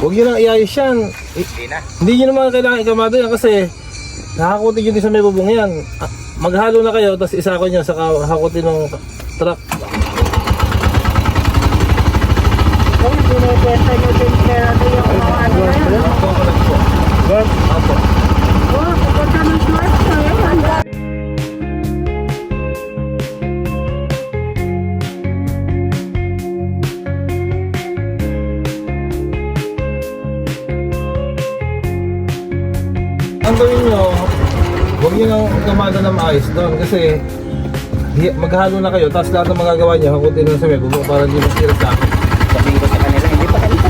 Huwag nyo nang iayos yan. Hindi nyo naman kailangan ikamado yan kasi nakakutin nyo din sa may bubong yan. Maghalo na kayo, tapos isako nyo sa hakutin ng truck. Kaya pinipenta nyo din pero yung mga ano na yun. Opo. Oo, pupunta ng short na yan. Ang gawin nyo, huwag nyo nang ikamado na maayos doon kasi maghalo na kayo, tapos lahat ng magagawa nyo, hakutin na sa may bubong para hindi masira sa akin. Sabihin ko sa kanila, hindi pa kanila.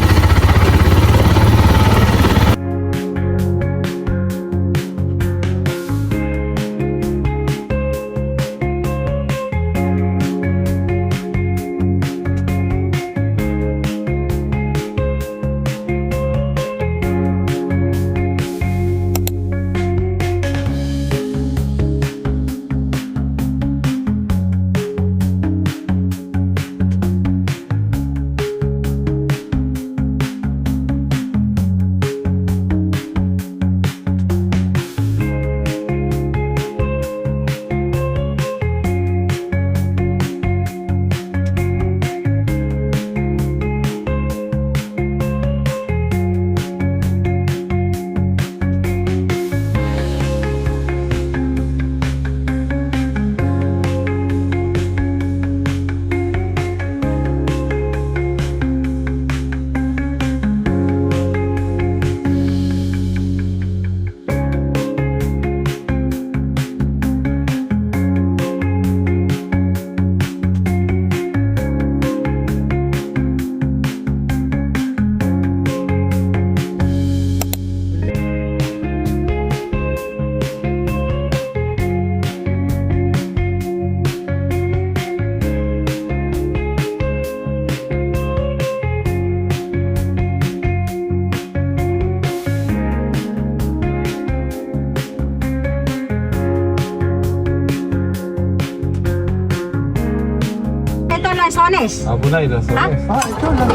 Sones. Abunay na, sorry. Oh, ito lang.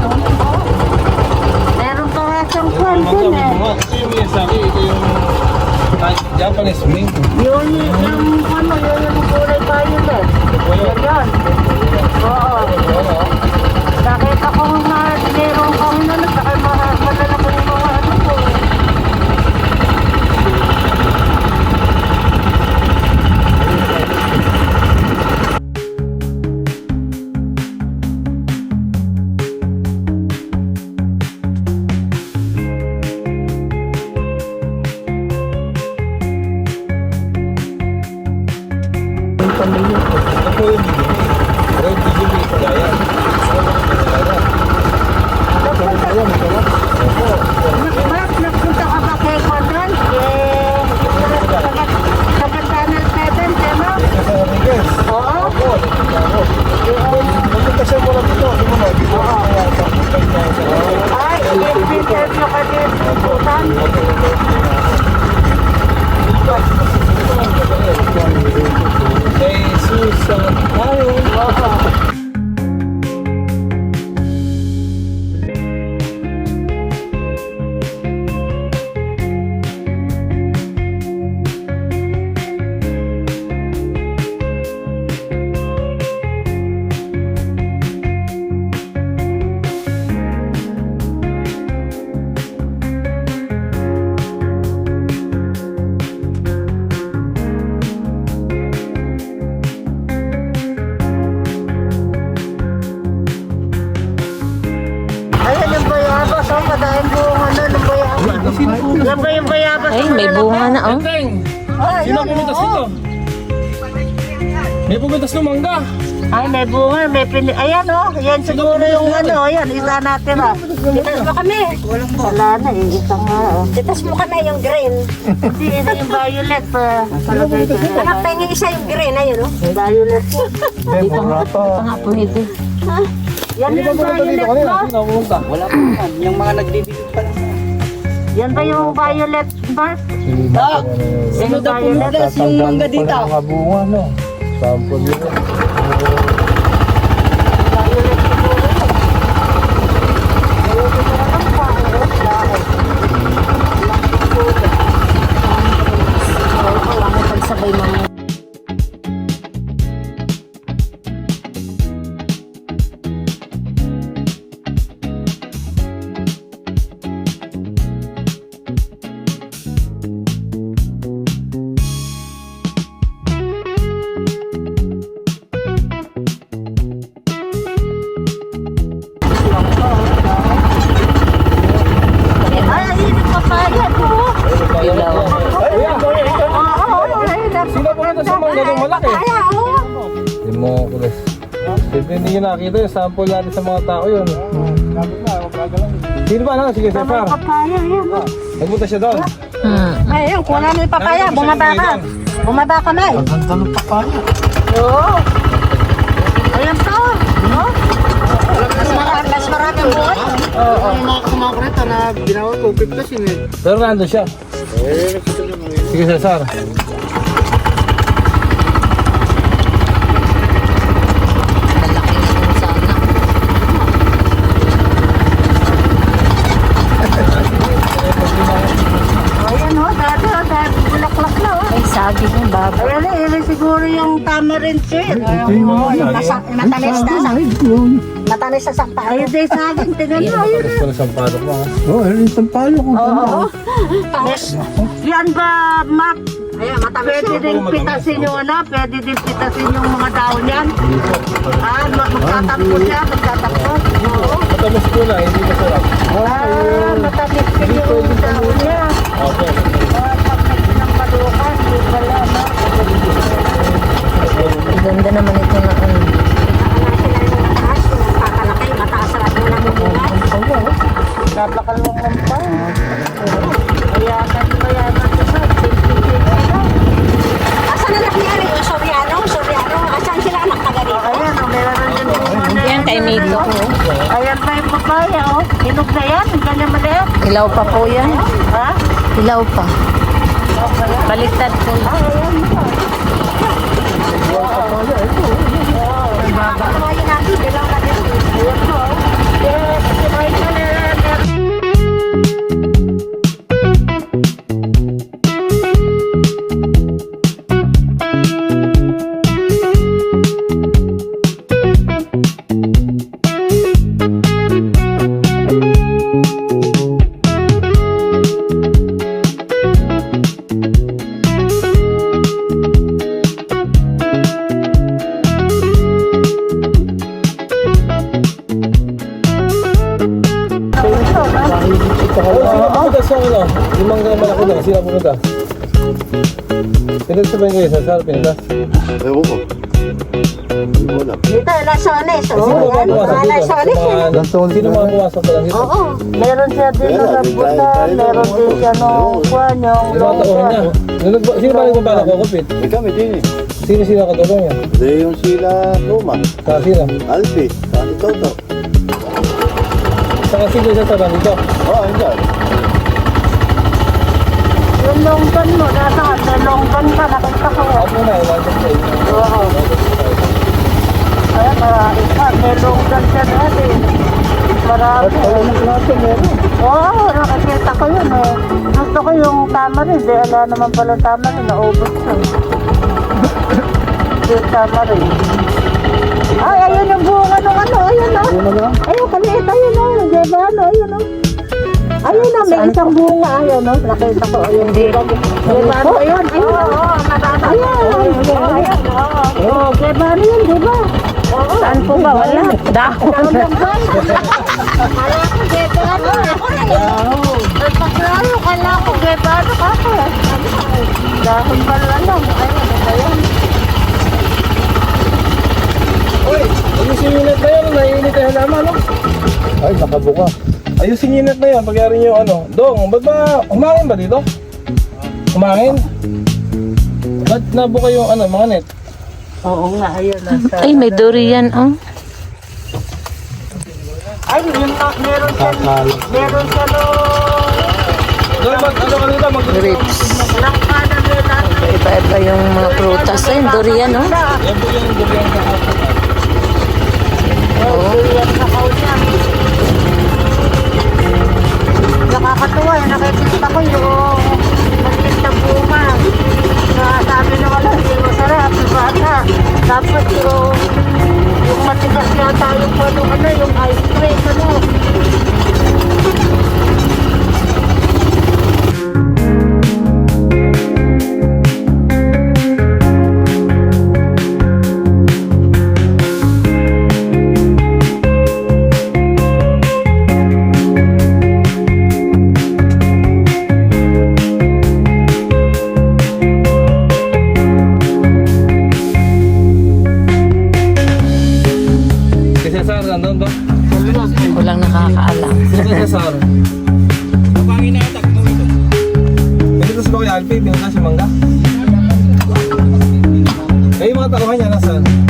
Meron pa nga siyang kwan dun eh. Ito yung Miyazaki, ito yung Japanese wing. Yun yung ano, yun yung kulay violet. Yan yun. Oo. Nakita ko na meron kang ano, saka madala ko yung mga ano ko. Ito po yung red digit sa gaya. Nagpunta ka ba kay Kondon? Sa Channel 7, tema? Sa Rodriguez. Oo. Pumunta siya mula dito. Dito. Ay, i-interview ka din. Putan. Kay Susan. Ayan yung bayabas, oh, madahil buong ano ng bayabas. Yan ba yung bayabas? Ay, may bunga na oh. Ay, Sino yun, pumuntas oo. dito? May pumuntas ng mangga. Ay, may bunga, may ayan oh, yan siguro yung ano, ayan, isa natin ah. Titas mo kami. Wala na eh, isa nga oh. Titas mo kami yung green. Hindi, ito yung violet pa. Palagay ko. Anak tayo yung isa yung green. Ayun oh. Violet po. Dito Nga po nito. Yan yung violet po. Sino pumunta? Wala pa naman. Yung mga nagbibigay pa lang. Yan ba yung violet ba? Sino daw pumulas yung mangga dito? Mga bunga, no? Sample yun. Violet siguro. Ayun, ito na lang pa. nakita yun, sample natin sa mga tao yun. Sino ba na? Sige, May Sefar. papaya, yan. Nagpunta siya doon. Ayun, kuha na yung papaya. Ano, Bumaba ka. Bumaba ka na eh. Ganda ng papaya. Oo. Ayan pa. No? Mas maraming buhay. Oo. Yung mga kumakurita na ginawa ko, 15 eh. Pero nandun siya. Sige, Cesar. Ayan o, dati bulaklak na o. Ay, sabi ng baba. Ayan eh, yun siguro yung tamarind seed. Matamis na. Matamis sa sampal. Ayun din sa akin, tingnan mo. Ayun. Tapos ko na sampalok mo. ha? Oo, yun yung sampalo ko. Oo. Yan ba, Mac? Ayan, matamis Pwede din pitasin yung ano, pwede din pitasin yung mga daon yan. Ah, magtatampo siya, magtatampo. Oo. Matamis ko na, hindi masarap. Ah, matamis din yung daon niya. Okay. Ah, pag nagpinampalukan, di pala, no? Ganda naman ito na ano. Napakalungan pa. Mayaman ka sa Asan na nangyari yung Soriano? Asan sila anak taga dito? Ayan, oh, meron na yun yung ano. Yan kay Nico. Ayan pa yung papaya, oh. Hinog na yan, ganyan maliit. Hilaw pa po yan. Ha? Hilaw pa. Baliktad po. Ayan po, oh. Yes, kumain ka na. Sino pumunta sa ano? Yung mga malaki na, sino pumunta? Pinagsabayin kayo, Cesar, pinaglas. Ewan ko. Hindi ko alam. Dito, Lasones, Sino oh. mga pumasok dito? Lasones, Sino mga pumasok pala dito? Oo. Meron siya dito Meron, sa din buta, tayo, meron din siya nung kwan, yung Yung mga tauhan niya. Sino ba nagpapala ko kupit? Eh kami din eh. Sino katulong niya? Hindi yung sila Luma. Sa sino? Alpi. Kasi Toto. Saka sino siya sa dito? Oo, andyan. yung longgan mo, nasaan? May longgan ka, nakita ko. Ako na, nandun sa inyo. Oo. Ayan, marami pa. May longgan siya dati. Marami. klase meron. Oo, nakikita ko yun eh. Gusto ko yung tamarin. Di ala naman pala tamarin. Naubos ko. Yung tamarin. Ay, ayun yung bunga nung ano. Ayun o. Ayun, kaliit. Ayun o. Diba ano? Ayun o. Ayun o, may isang bunga. Ayun o. Nakita ko. Ayun. Diba ano? Ayun. Ayun o. Ayun. Ayun. Oo. Diba ano yun? Diba? Saan po ba? Wala. Dahon. Lang ba? Kala ko diba ano? Pagkakayo, kala ko diba ano ka po? Dahon pala lang. Ayun. Uy, ayusin yung net na yun. Naiinit yung halaman, no? Ay, nakabuka. Ayusin yung net na yun. Pagyari nyo yung ano. Dong, ba't ba, humangin ba dito? Humangin? Ba't nabuka yung ano, mga net? Oo nga, ayun. Ay, may durian, oh. Ay, yun na, meron siya no. Dong, ba't ano ka dito? Grapes. Langka na nila. Iba-iba yung mga prutas. Ay, durian, oh. Yan po yung durian sa Africa. Durian sa kaunya. Nakakatuwa, nakikita ko yung maliit na bunga. Sabi na wala, hindi masarap. Bata. Dapat yung matigas yata yung ano, yung ice cream, ano. Alpi, pinunta si Mangga. Kayo mga tauhan niya, nasaan?